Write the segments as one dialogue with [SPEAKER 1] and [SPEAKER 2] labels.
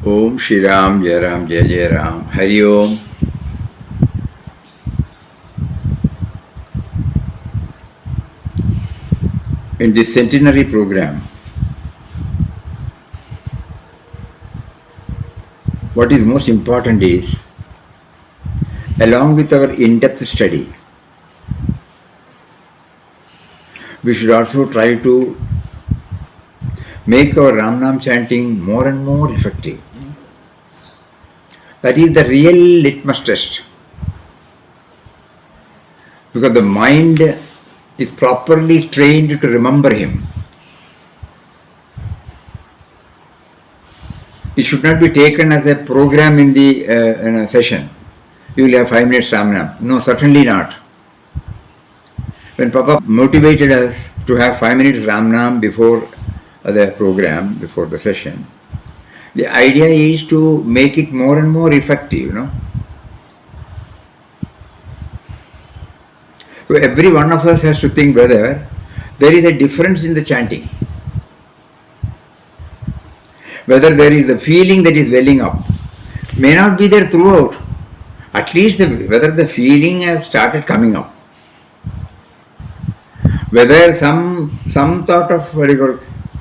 [SPEAKER 1] Om Shri Ram Jai Ram Jai Jai Ram. Hari Om. In this Centenary program, what is most important is, along with our in-depth study, we should also try to make our Ram Nam chanting more and more effective. That is the real litmus test. Because the mind is properly trained to remember Him. It should not be taken as a program in a session. You will have 5 minutes Ram Nam. No, certainly not. When Papa motivated us to have 5 minutes Ram Nam before the program, before the session, the idea is to make it more and more effective, So every one of us has to think whether there is a difference in the chanting, whether there is a feeling that is welling up. May not be there throughout, at least whether the feeling has started coming up, whether some thought of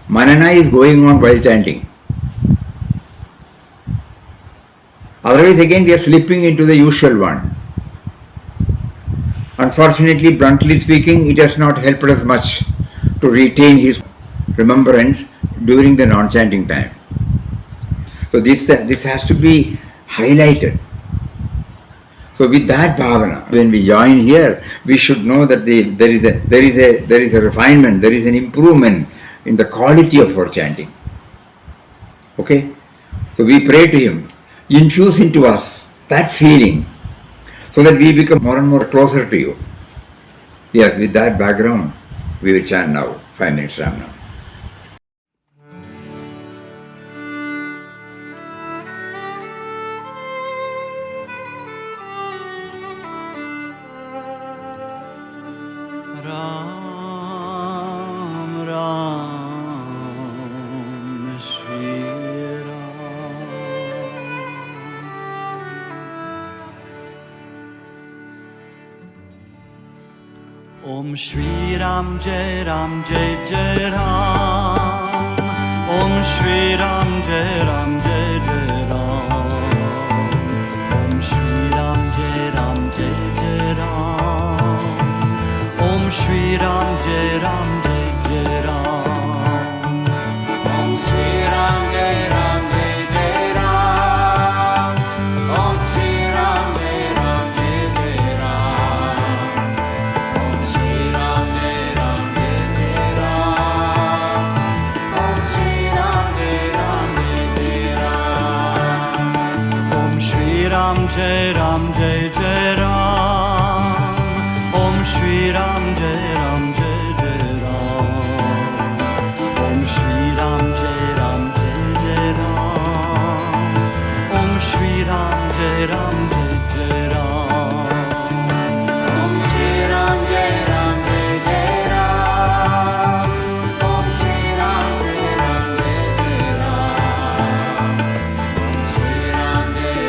[SPEAKER 1] manana is going on while chanting. Otherwise again we are slipping into the usual one. Unfortunately, bluntly speaking, it has not helped us much to retain his remembrance during the non-chanting time. So this has to be highlighted. So with that bhavana, when we join here, we should know that there is a refinement, there is an improvement in the quality of our chanting. Okay? So we pray to Him, infuse into us that feeling so that we become more and more closer to you. Yes, with that background, we will chant now, 5 minutes Ram Nam.
[SPEAKER 2] Om Shri Ram Jai Jai Ram. Om Shri Ram Jai Jai Ram. Om Shri Ram Jai Jai Ram. Om Shri Ram Jai Jai Ram. Om Shri Ram Jai Jai Ram. Om Shri Ram Jai Jai Ram. Jai Ram Jai Jai Ram. Om Shri Ram Jai Jai Ram. Om Shri Ram Jai Jai Ram. Om Shri Ram Jai Jai Ram. Om Shri Ram Jai Jai Ram. Om Shri Ram Jai Jai Ram. Om Shri Ram Jai Om Shri Ram Jai Ram. Om Shri Ram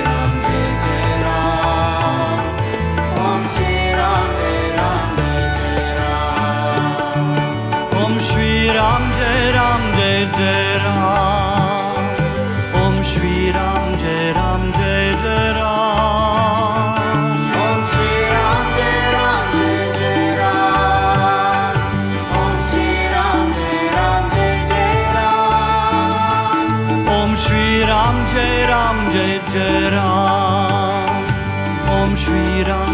[SPEAKER 2] Jai Ram. Om Shri Ram Jai Ram. Om Shri Ram Jai Ram. Om Shri Ram Jai Ram. Om Shri Ram Jai Ram. Om Shri Ram Jai Ram. Om Shri Ram Jai Ram. Om Shri Ram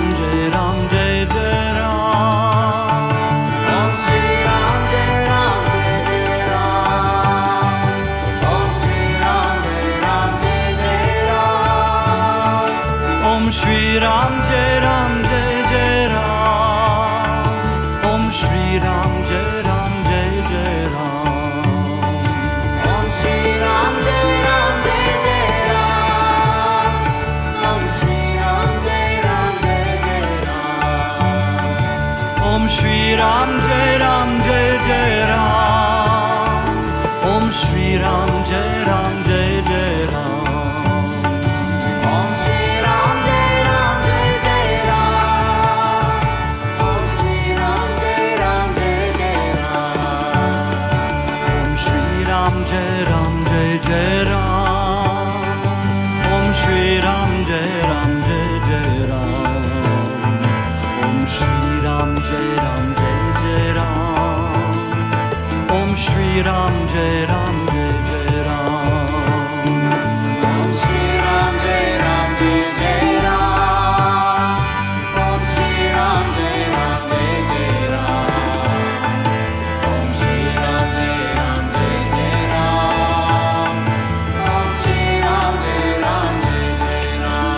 [SPEAKER 2] Jai Ram. Om Shri Ram Jai Ram. Om Shri Ram Jai Ram. Om Shri Ram Jai Ram. Om Shri Ram Jai Ram. Om Shri Ram Jai Ram. Om Shri Ram Jai Ram. Ram, Jai Ram, Jai Jai Ram. Om Shri Ram, Jai Ram, Jai Jai Ram. Om Shri Ram, Jai Ram, Jai Jai Ram. Om Shri Ram, Jai Ram, Jai Jai Ram. Om Shri Ram, Jai Ram, Jai Jai Ram.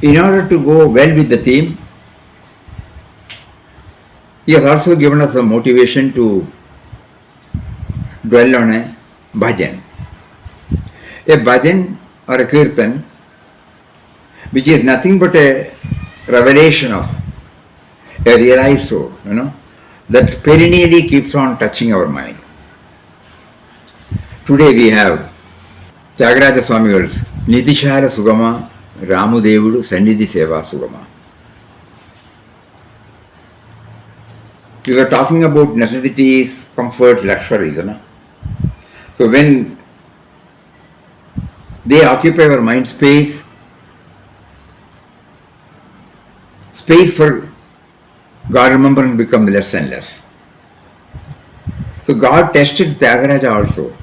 [SPEAKER 1] In order to go well with the theme, he has also given us a motivation to dwell on a bhajan. A bhajan or a kirtan, which is nothing but a revelation of a realized soul, that perennially keeps on touching our mind. Today we have Tyagaraja Swamigal's Nidishara Sugama Ramudevudu Sannidhi Seva Sugama. We were talking about necessities, comforts, luxuries. So when they occupy our mind space for God remembrance becomes less and less. So God tested Tyagaraja also,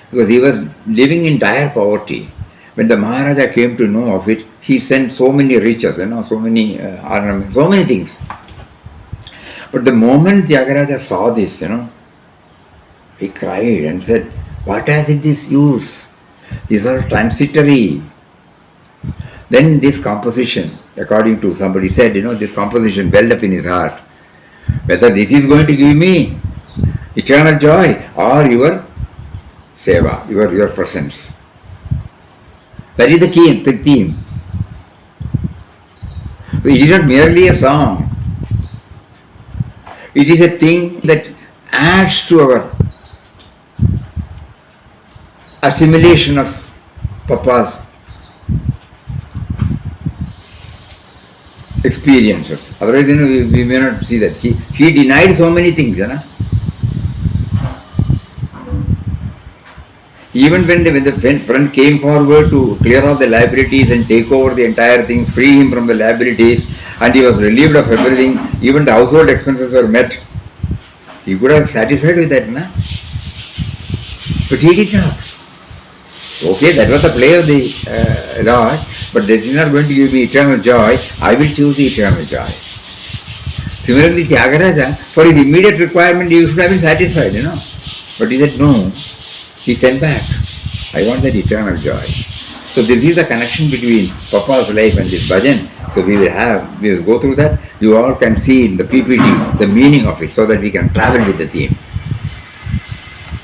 [SPEAKER 1] because he was living in dire poverty. When the Maharaja came to know of it, he sent so many riches, so many ornaments, so many things. But the moment Tyagaraja saw this, he cried and said, "What has it this use? These are transitory." Then this composition, according to somebody said, this composition welled up in his heart. Whether this is going to give me eternal joy or your seva, your presence. That is the key, the theme. So it is not merely a song. It is a thing that adds to our assimilation of Papa's experiences. Otherwise, we may not see that. He denied so many things, Even when the friend came forward to clear off the liabilities and take over the entire thing, free him from the liabilities, and he was relieved of everything, even the household expenses were met, he could have satisfied with that, but he did not. Okay, that was the play of the Lord, but that is not going to give me eternal joy. I will choose the eternal joy. Similarly, Tyagaraja, for his immediate requirement, he should have been satisfied, But he said, no. He sent back. I want that eternal joy. So this is the connection between Papa's life and this bhajan. So we will go through that. You all can see in the PPT the meaning of it so that we can travel with the theme.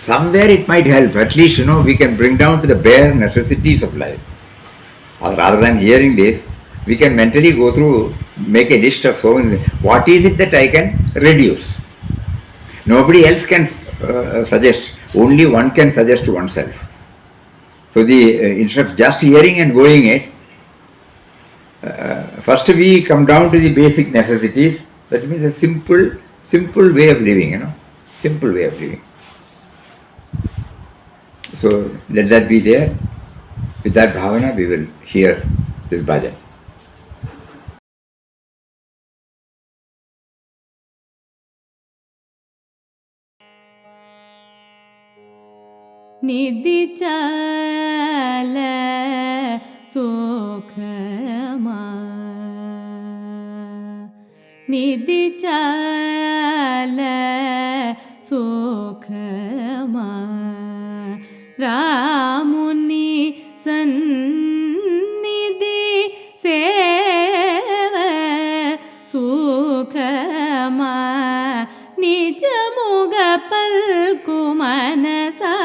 [SPEAKER 1] Somewhere it might help. At least, we can bring down to the bare necessities of life. Or rather than hearing this, we can mentally go through, make a list of so many. What is it that I can reduce? Nobody else can suggest. Only one can suggest to oneself. So instead of just hearing and going it, first we come down to the basic necessities That means a simple way of living, simple way of living. So let that be there. With that bhavana, we will hear this bhajan.
[SPEAKER 3] Nidhi chala sukhama, Nidhi chala sukhama, Ramuni sannidhi seva sukhama, Nijamuga palku manasa,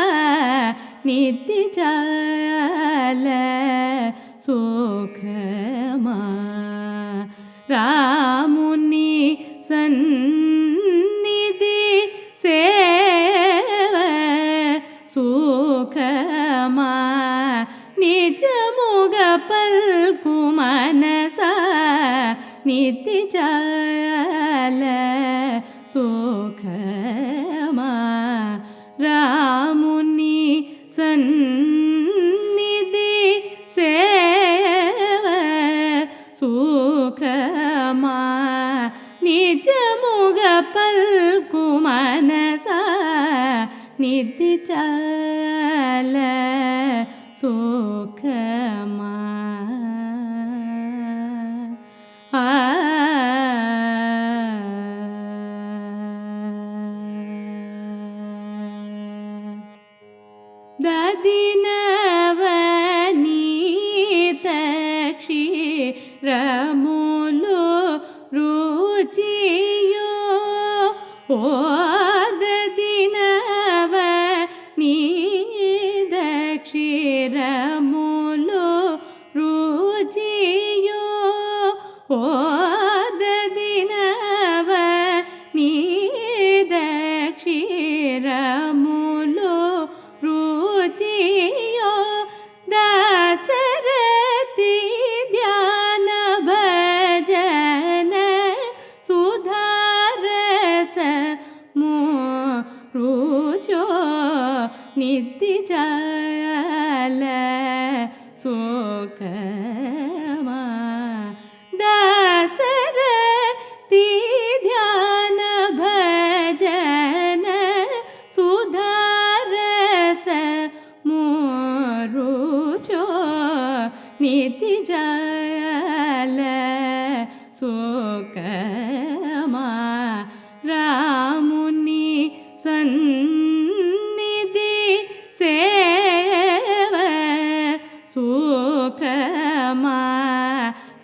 [SPEAKER 3] Nidhi chala sukhama, Ramuni sannidhi seva sukhama, Nijamuga palku manasa, Nidhi chala sukhama, Ramuni sannidhi seva sukhama, Nijamuga palku manasa, Nidhi chala sukhama. Dadinavani Ramulo ruchiyo, O dadinavani Ramulo ruchiyo, O dadinavani Ramulo ruchiyo, Dasarati dhyana bhajana sudharasa murucho, Nidhi chala sukhama, Dasarati dhyana bhajana sudharasa murucho, Nidhi chala sukhama, Ramuni sannidhi seva sukhama,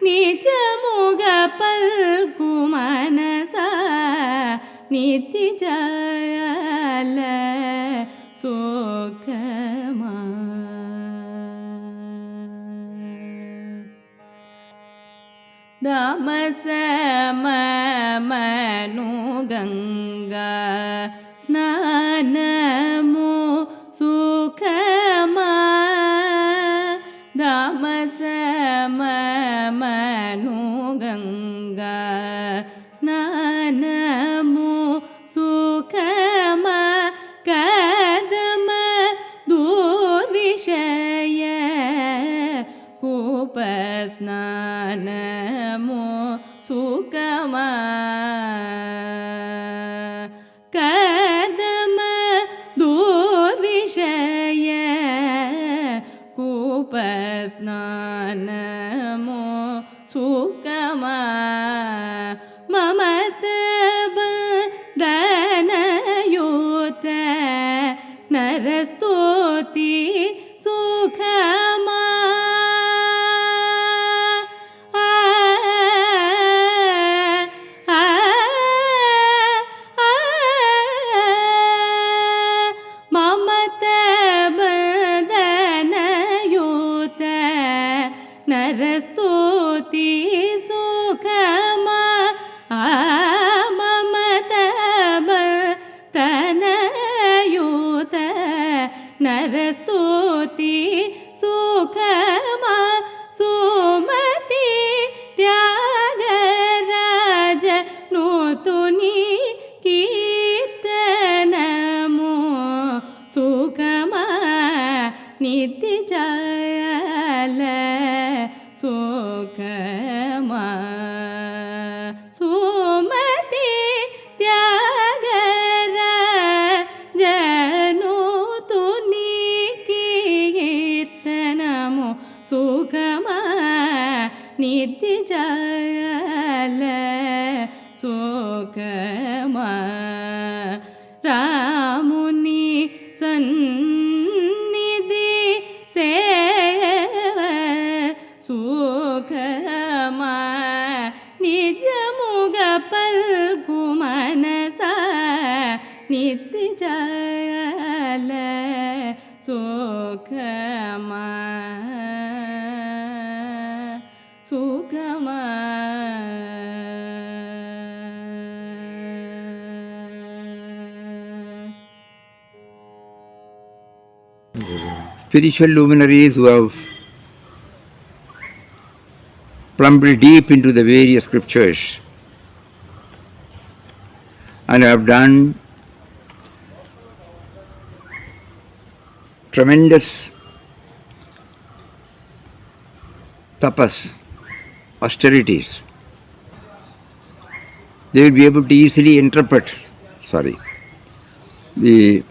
[SPEAKER 3] Nijamuga palku manasa, Nidhi chala sukhama. Damasama manu ganga snanamu sukhama, Damasama manu ganga snanamu sukhama, Kadama durvishaya kupasnanamu sukhama, Kadama durvishaya kupasnanamu sukhama, Mamata bandhanayuta narastoti sukhama, Mamata bandhanayuta narastoti sukhama, Mamata bandhanayuta narastoti sukhama, Sumati tyagaraja nu ಸುಖಮ Sumathi ತ್ಯಾಗರ ಜನು ತುನಿ ಕೀರ್ತನಮು ಸುಖಮ ನಿತ್ಯ ಜಲ ಸುಖಮ ರಾಮುನಿ ಸನ್ನಿಧಿ ಸೇವ ಸುಖಮ ನಿಜ ಮುಗ ಪಲ್ಕು ಮನಸ ನಿತ್ಯ ಜಲ ಸುಖಮ ಸುಖಮ
[SPEAKER 1] Spiritual luminaries who have plumbed deep into the various scriptures and have done tremendous tapas, austerities. They will be able to easily interpret, the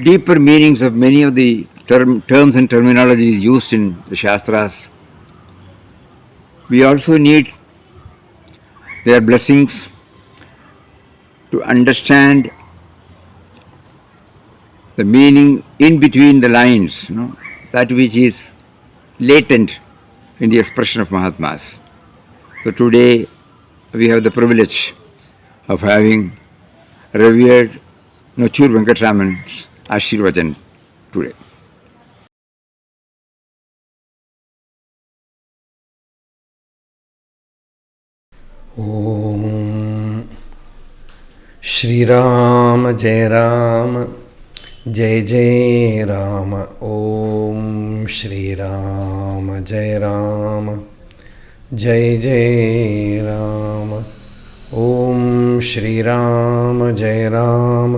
[SPEAKER 1] deeper meanings of many of the terms and terminologies used in the Shastras. We also need their blessings to understand the meaning in between the lines, that which is latent in the expression of Mahatmas. So today we have the privilege of having revered Nochur Venkataraman's Ashir-Vachan today.
[SPEAKER 4] Om Shri Ram Jai Ram Jai Jai Ram. Om Shri Ram Jai Ram Jai Jai Ram. Om Shri Ram Jai Ram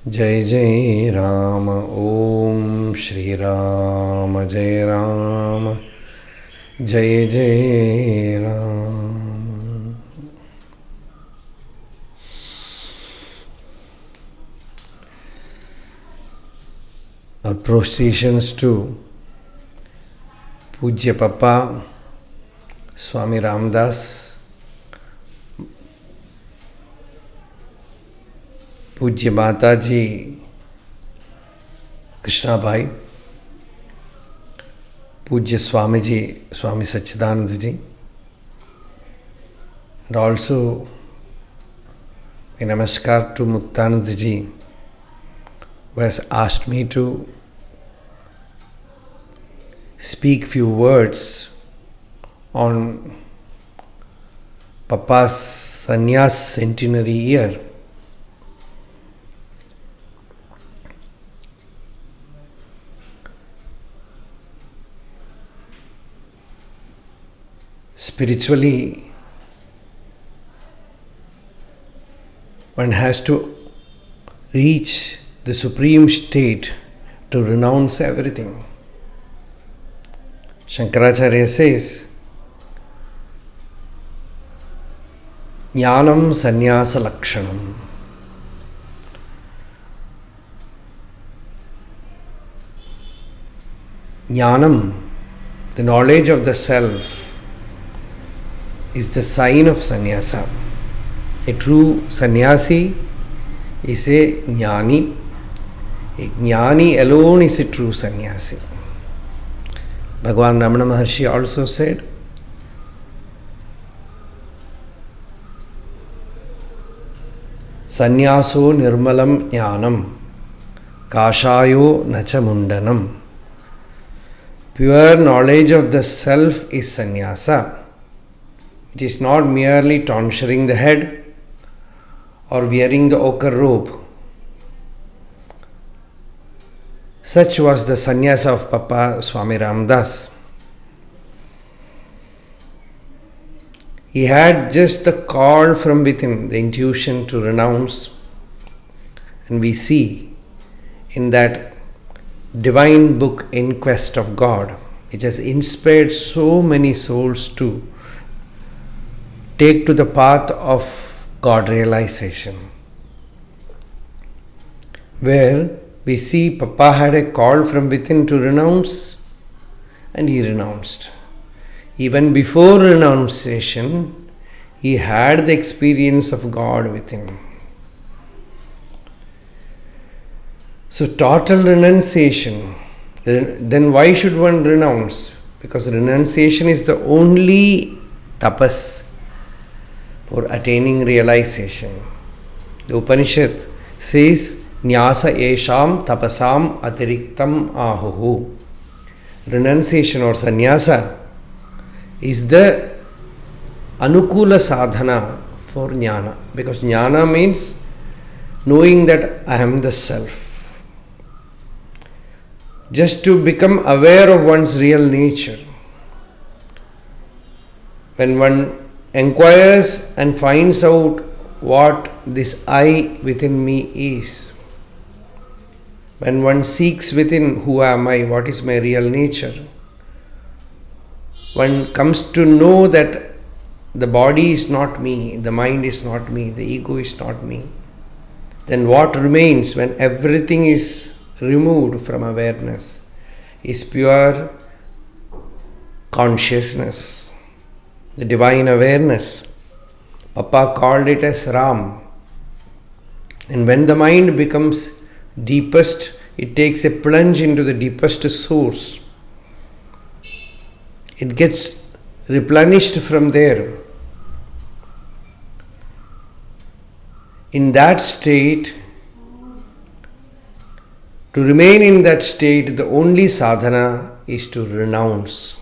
[SPEAKER 4] Jai Jai Ram. Om Shri Ram Jai Ram Jai Jai Ram. Our prostrations to Pujya Papa Swami Ramdas, Pujya Mataji Krishna Bhai, Pujya Swamiji Swami Sachidanandaji, and also a namaskar to Muktanandaji, who has asked me to speak few words on Papa's Sannyas Centenary year. Spiritually, one has to reach the supreme state to renounce everything. Shankaracharya says, Jnanam Sannyasa Lakshanam. Jnanam, the knowledge of the self, is the sign of sannyasa. A true sannyasi is a jnani. A jnani alone is a true sannyasi. Bhagavan Ramana Maharshi also said, Sannyaso nirmalam jnanam, kashayo nacha mundanam. Pure knowledge of the self is sannyasa. It is not merely tonsuring the head or wearing the ochre robe. Such was the sannyasa of Papa Swami Ramdas. He had just the call from within, the intuition to renounce, and we see in that divine book In Quest of God, which has inspired so many souls to take to the path of God realization, where we see Papa had a call from within to renounce, and he renounced. Even before renunciation, he had the experience of God within. So total renunciation, then why should one renounce? Because renunciation is the only tapas for attaining realization. The Upanishad says, Nyasa esham tapasam atiriktam ahuhu. Renunciation or sannyasa is the anukula sadhana for jnana, because jnana means knowing that I am the self. Just to become aware of one's real nature. When one inquires and finds out what this I within me is, when one seeks within who am I, what is my real nature, one comes to know that the body is not me, the mind is not me, the ego is not me, then what remains when everything is removed from awareness is pure consciousness, the divine awareness. Papa called it as Ram. And when the mind becomes deepest, it takes a plunge into the deepest source. It gets replenished from there. In that state, to remain in that state, the only sadhana is to renounce.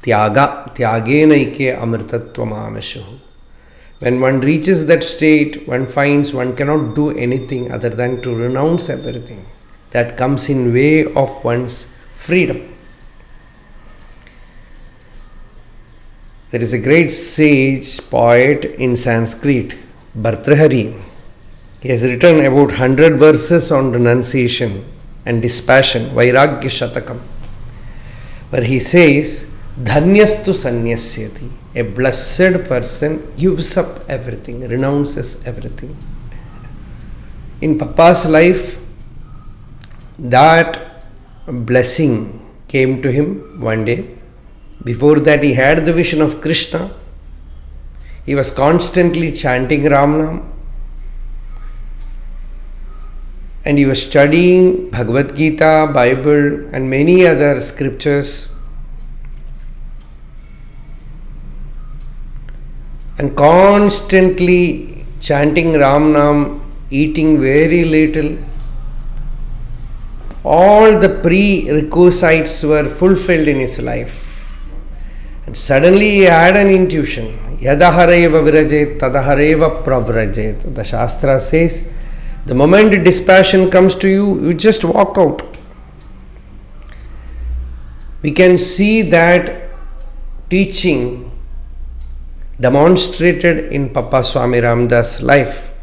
[SPEAKER 4] Tyagenaike amritatvamamashu. When one reaches that state, one finds one cannot do anything other than to renounce everything. That comes in way of one's freedom. There is a great sage poet in Sanskrit, Bhartrhari. He has written about 100 verses on renunciation and dispassion, Vairagya Shatakam, where he says, Dhanyastu sanyasyati. A blessed person gives up everything, renounces everything. In Papa's life, that blessing came to him one day. Before that, he had the vision of Krishna. He was constantly chanting Ramana. And he was studying Bhagavad Gita, Bible, and many other scriptures. And constantly chanting Ram Nam, eating very little. All the prerequisites were fulfilled in his life. And suddenly he had an intuition. Yadahareva virajet, tadahareva pravrajet. The Shastra says, the moment dispassion comes to you, you just walk out. We can see that teaching demonstrated in Papa Swami Ramdas' life.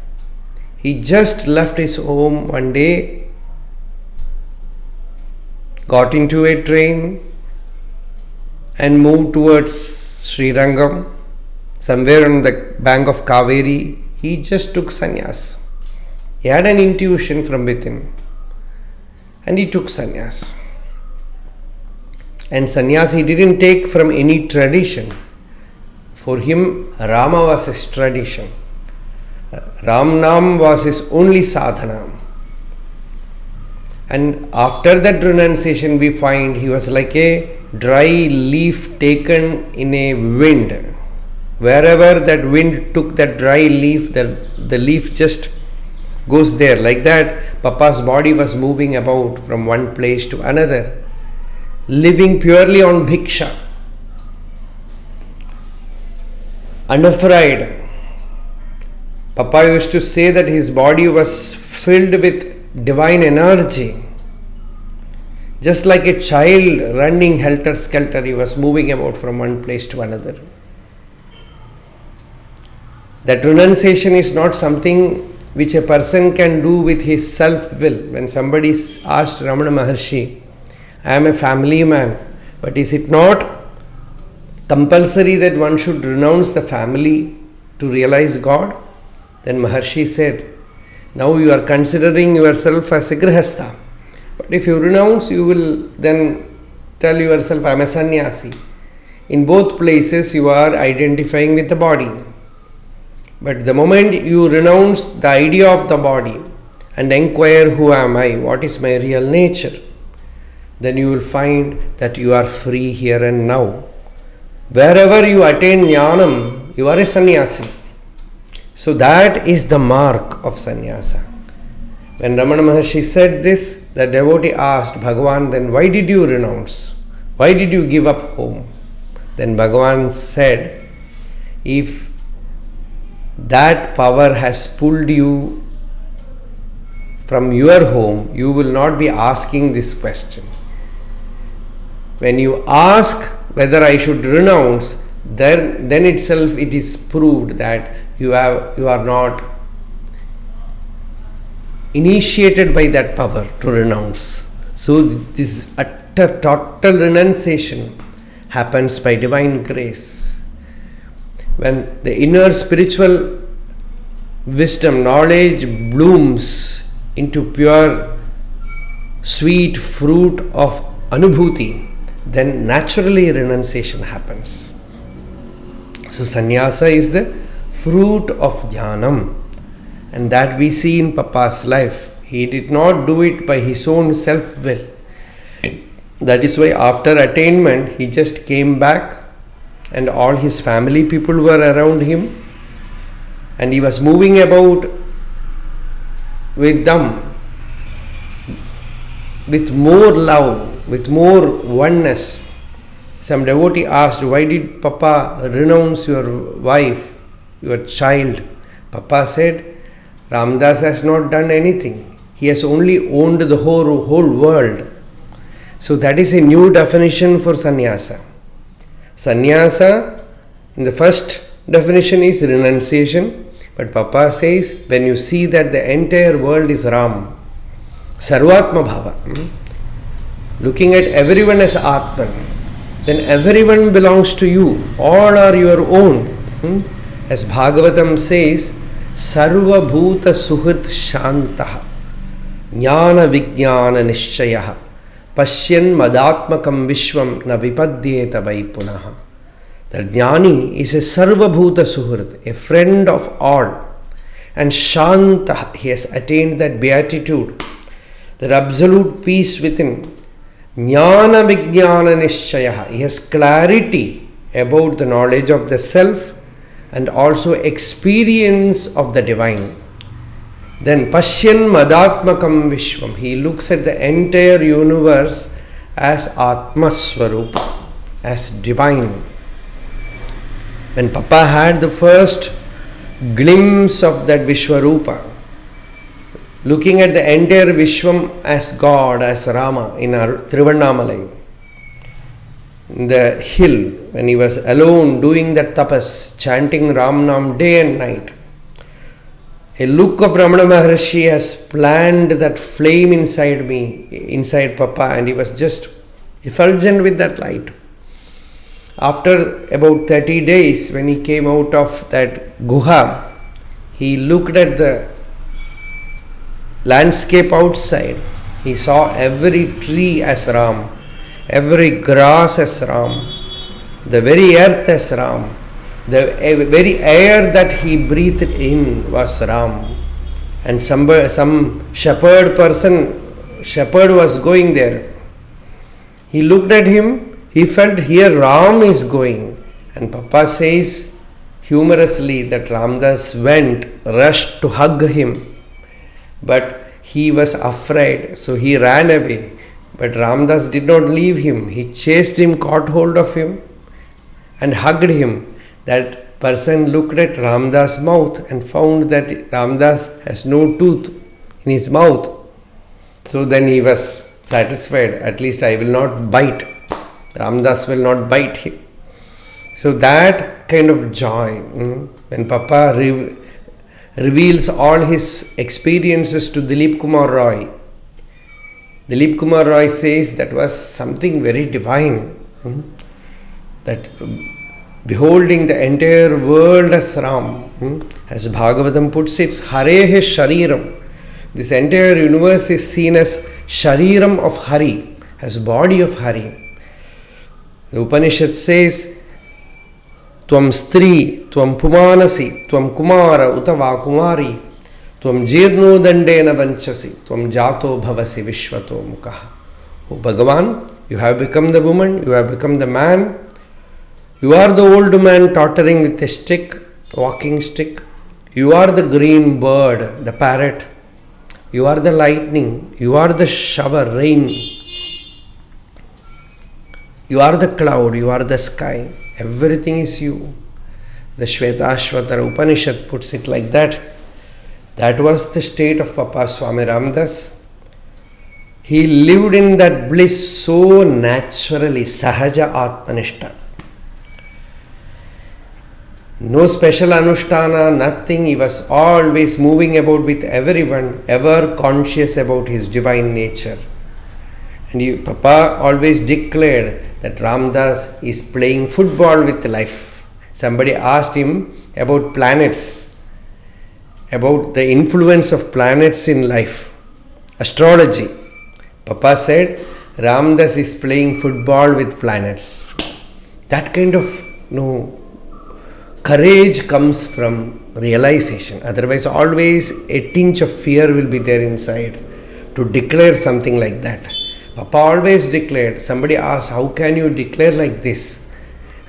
[SPEAKER 4] He just left his home one day, got into a train and moved towards Srirangam. Somewhere on the bank of Kaveri, he just took sannyas. He had an intuition from within and he took sannyas. And sannyas he didn't take from any tradition. For him, Rama was his tradition. Ram Nam was his only sadhana. And after that renunciation, we find he was like a dry leaf taken in a wind. Wherever that wind took that dry leaf, the leaf just goes there. Like that, Papa's body was moving about from one place to another, living purely on bhiksha, unafraid. Papa used to say that his body was filled with divine energy. Just like a child running helter-skelter, he was moving about from one place to another. That renunciation is not something which a person can do with his self-will. When somebody asked Ramana Maharshi, I am a family man, but is it not compulsory that one should renounce the family to realize God? Then Maharshi said, now you are considering yourself as a grihastha. But if you renounce, you will then tell yourself, I am a sannyasi. In both places, you are identifying with the body. But the moment you renounce the idea of the body and inquire, who am I? What is my real nature? Then you will find that you are free here and now. Wherever you attain jnanam, you are a sannyasi. So that is the mark of sannyasa. When Ramana Maharshi said this, the devotee asked Bhagavan, then why did you renounce? Why did you give up home? Then Bhagavan said, if that power has pulled you from your home, you will not be asking this question. When you ask whether I should renounce, then itself it is proved that you are not initiated by that power to renounce. So this utter total renunciation happens by divine grace. When the inner spiritual wisdom, knowledge blooms into pure sweet fruit of anubhuti, then naturally renunciation happens. So sannyasa is the fruit of jnanam, and that we see in Papa's life. He did not do it by his own self-will. That is why after attainment he just came back, and all his family people were around him, and he was moving about with them with more love, with more oneness. Some devotee asked, why did Papa renounce your wife, your child? Papa said, Ramdas has not done anything. He has only owned the whole world. So that is a new definition for sannyasa. Sannyasa, in the first definition, is renunciation. But Papa says, when you see that the entire world is Ram, Sarvatma Bhava, looking at everyone as Atman, then everyone belongs to you. All are your own. As Bhagavatam says, Sarva Bhuta Suhrit Shantaha Jnana Vijnana Nishchayaha Pashyan Madatmakam Vishwam Na Vipadyeta Vai Punaha. The Jnani is a Sarva Bhuta Suhrit, a friend of all. And Shanta, he has attained that beatitude, that absolute peace within. Jnana Vijnana Nishchayaha, he has clarity about the knowledge of the self and also experience of the divine. Then Pashyan Madatmakam Vishwam, he looks at the entire universe as Atmaswarupa, as divine. When Papa had the first glimpse of that Vishwarupa, looking at the entire Vishwam as God, as Rama in our Tiruvannamalai, in the hill, when he was alone doing that tapas, chanting Ram Nam day and night, a look of Ramana Maharshi has planted that flame inside me, inside Papa, and he was just effulgent with that light. After about 30 days, when he came out of that guha, he looked at the landscape outside. He saw every tree as Ram, every grass as Ram, the very earth as Ram, the very air that he breathed in was Ram. And some shepherd was going there. He looked at him, he felt here Ram is going. And Papa says humorously that Ramdas rushed to hug him, but he was afraid, so he ran away. But Ramdas did not leave him. He chased him, caught hold of him and hugged him. That person looked at Ramdas' mouth and found that Ramdas has no tooth in his mouth. So then he was satisfied, at least I will not bite. Ramdas will not bite him. So that kind of joy, when Papa reveals all his experiences to Dilip Kumar Roy. Dilip Kumar Roy says that was something very divine. That beholding the entire world as Ram, as Bhagavatam puts it, Harehe Shariram. This entire universe is seen as Shariram of Hari, as body of Hari. The Upanishad says, Tvam Stri, Tvam Pumanasi, Tvam Kumara, Utava Kumari, Tvam Jirno Dandena Vanchasi, Tvam Jato Bhavasi Vishwato Mukaha. O Bhagavan, you have become the woman, you have become the man. You are the old man tottering with a stick, walking stick. You are the green bird, the parrot. You are the lightning. You are the shower, rain. You are the cloud. You are the sky. Everything is you. The Shvetashvatara Upanishad puts it like that. That was the state of Papa Swami Ramdas. He lived in that bliss so naturally, Sahaja Atmanishta. No special anushtana, nothing. He was always moving about with everyone, ever conscious about his divine nature. And Papa always declared that Ramdas is playing football with life. Somebody asked him about planets, about the influence of planets in life, astrology. Papa said, Ramdas is playing football with planets. That kind of courage comes from realization. Otherwise, always a tinge of fear will be there inside to declare something like that. Papa always declared. Somebody asked, how can you declare like this?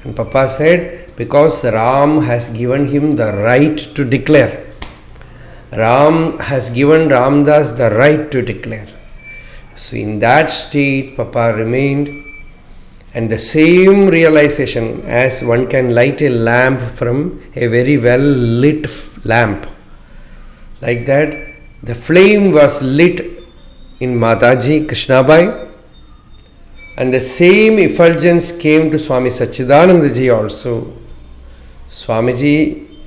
[SPEAKER 4] And Papa said, because Ram has given him the right to declare. Ram has given Ramdas the right to declare. So in that state, Papa remained. And the same realization as one can light a lamp from a very well lit lamp. Like that, the flame was lit in Mataji Krishnabai, and the same effulgence came to Swami Sachidanandaji also. Swamiji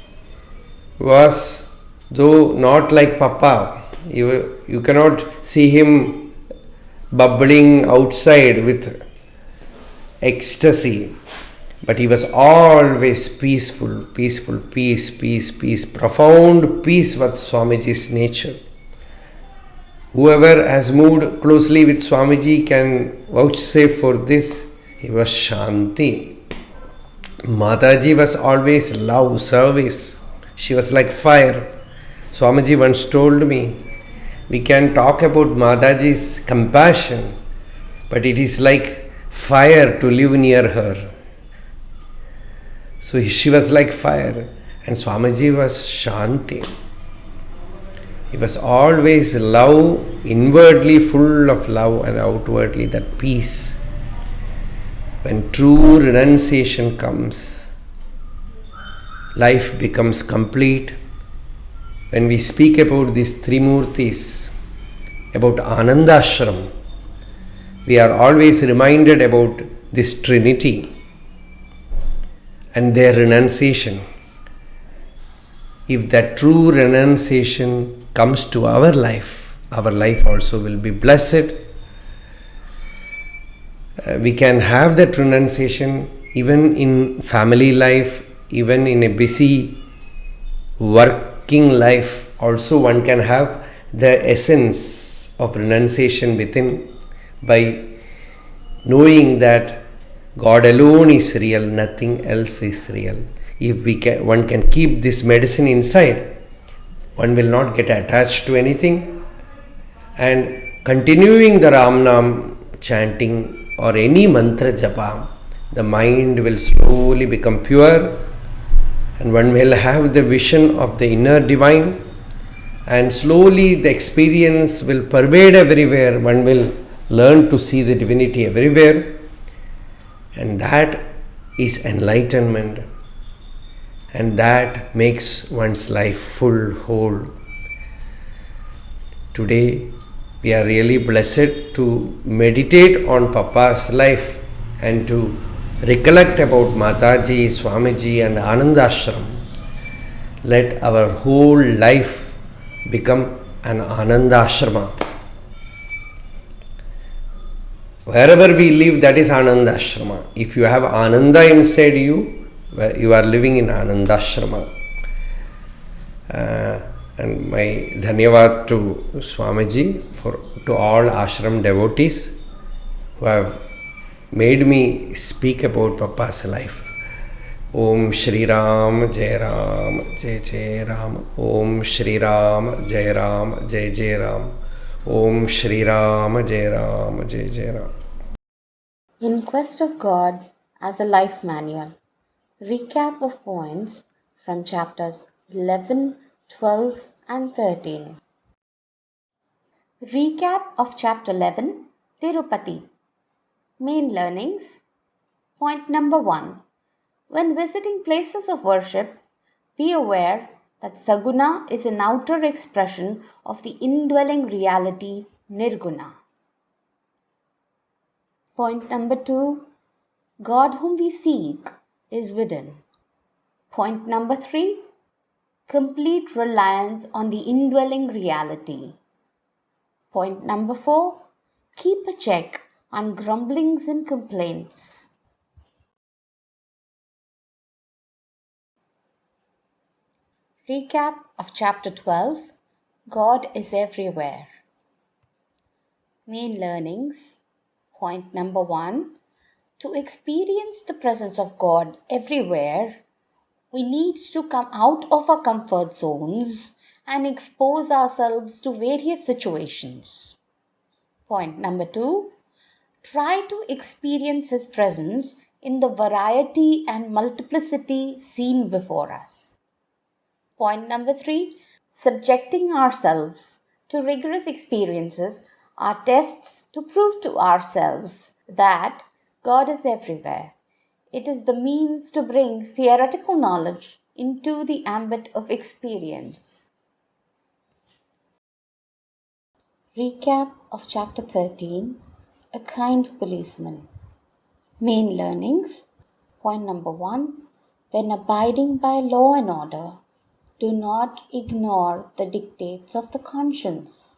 [SPEAKER 4] was, though not like Papa, you cannot see him bubbling outside with ecstasy, but he was always peaceful, peace, profound peace was Swamiji's nature. Whoever has moved closely with Swamiji can vouchsafe for this. He was Shanti. Mataji was always love, service. She was like fire. Swamiji once told me, we can talk about Mataji's compassion, but it is like fire to live near her. So she was like fire, and Swamiji was Shanti. He was always love, inwardly full of love, and outwardly that peace. When true renunciation comes, life becomes complete. When we speak about these three murtis, about Anandashram, we are always reminded about this Trinity and their renunciation. If that true renunciation comes to our life also will be blessed. We can have that renunciation even in family life, even in a busy working life. Also one can have the essence of renunciation within, by knowing that God alone is real, nothing else is real. If one can keep this medicine inside, one will not get attached to anything, and continuing the Ram Nam chanting or any mantra japa, the mind will slowly become pure, and one will have the vision of the inner divine, and slowly the experience will pervade everywhere. One will learn to see the divinity everywhere, and that is enlightenment, and that makes one's life full, whole. Today we are really blessed to meditate on Papa's life and to recollect about Mataji, Swamiji and Anandashram. let our whole life become an Ananda Ashrama. Wherever we live, that is Ananda Ashrama. If you have Ananda inside you, you are living in Ananda Ashrama. And my dhanyavad to Swamiji, to all ashram devotees who have made me speak about Papa's life. Om Shri Ram Jai Ram Jai Jai Ram. Om Shri Ram Jai Ram Jai Jai Ram. Om Shri Ram Jai Ram Jai Jai Ram.
[SPEAKER 5] In Quest of God as a Life Manual. Recap of points from chapters 11, 12 and 13. Recap of chapter 11, Tirupati. Main learnings. Point number 1. When visiting places of worship, be aware that Saguna is an outer expression of the indwelling reality Nirguna. Point number 2. God whom we seek is within. Point number 3. Complete reliance on the indwelling reality. Point number 4. Keep a check on grumblings and complaints. Recap of chapter 12. God is everywhere. Main learnings. Point number 1. To experience the presence of God everywhere, we need to come out of our comfort zones and expose ourselves to various situations. Point number 2. Try to experience His presence in the variety and multiplicity seen before us. Point number 3. Subjecting ourselves to rigorous experiences are tests to prove to ourselves that God is everywhere. It is the means to bring theoretical knowledge into the ambit of experience. Recap of chapter 13. A kind policeman. Main learnings. Point number 1. When abiding by law and order, do not ignore the dictates of the conscience.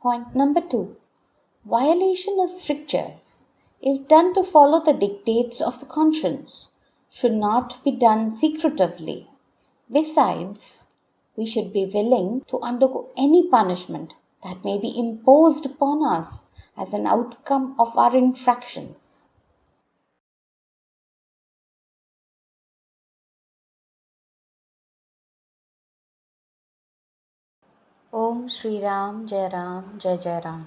[SPEAKER 5] Point number 2. Violation of strictures, if done to follow the dictates of the conscience, should not be done secretively. Besides, we should be willing to undergo any punishment that may be imposed upon us as an outcome of our infractions. Om Shri Ram Jai Ram Jai Jai Ram.